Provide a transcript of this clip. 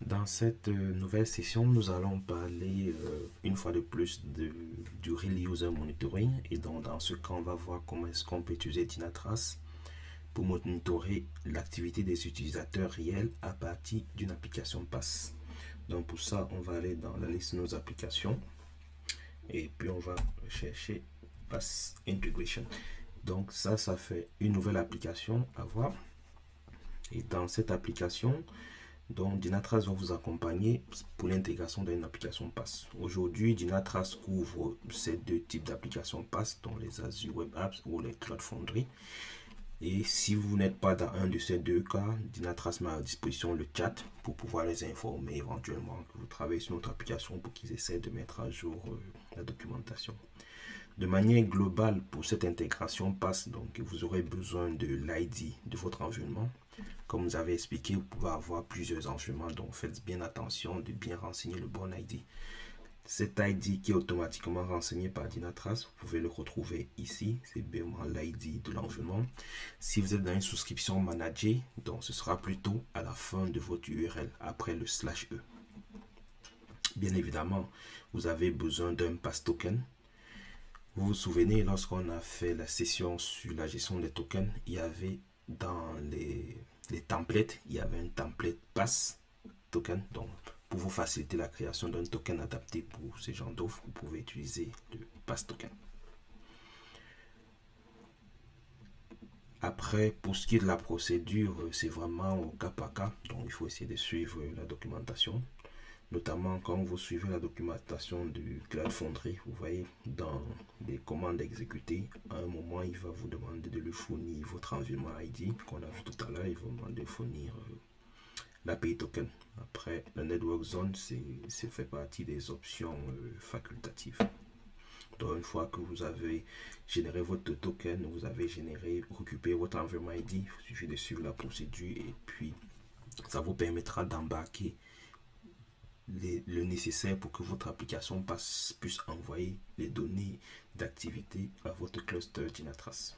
Dans cette nouvelle session, nous allons parler une fois de plus du Real User Monitoring. Et donc, dans ce cas, on va voir comment est-ce qu'on peut utiliser Dynatrace pour monitorer l'activité des utilisateurs réels à partir d'une application PaaS. Donc, pour ça, on va aller dans la liste de nos applications et puis on va chercher PaaS Integration. Donc, ça fait une nouvelle application à voir. Et dans cette application, donc, Dynatrace va vous accompagner pour l'intégration d'une application PaaS. Aujourd'hui, Dynatrace couvre ces deux types d'applications PaaS, dont les Azure Web Apps ou les Cloud Foundry. Et si vous n'êtes pas dans un de ces deux cas, Dynatrace met à disposition le chat pour pouvoir les informer éventuellement que vous travaillez sur notre application pour qu'ils essaient de mettre à jour la documentation. De manière globale, pour cette intégration PaaS, donc, vous aurez besoin de l'ID de votre environnement. Comme vous avez expliqué, vous pouvez avoir plusieurs environnements, donc faites bien attention de bien renseigner le bon ID. Cet ID qui est automatiquement renseigné par Dynatrace, vous pouvez le retrouver ici, c'est bien l'ID de l'environnement. Si vous êtes dans une souscription managée, donc ce sera plutôt à la fin de votre URL, après le /e. Bien évidemment, vous avez besoin d'un PaaS token. Vous vous souvenez, lorsqu'on a fait la session sur la gestion des tokens, il y avait dans les templates, il y avait un template PaaS token. Donc, pour vous faciliter la création d'un token adapté pour ce genre d'offres, vous pouvez utiliser le PaaS token. Après, pour ce qui est de la procédure, c'est vraiment au cas par cas. Donc, il faut essayer de suivre la documentation. Notamment quand vous suivez la documentation du Cloud Foundry, vous voyez dans les commandes exécutées, à un moment il va vous demander de lui fournir votre environnement ID qu'on a vu tout à l'heure, il va vous demander de fournir l'API token. Après, la Network Zone, c'est fait partie des options facultatives. Donc une fois que vous avez généré votre token, vous avez récupéré votre environnement ID, il suffit de suivre la procédure et puis ça vous permettra d'embarquer le nécessaire pour que votre application puisse envoyer les données d'activité à votre cluster Dynatrace.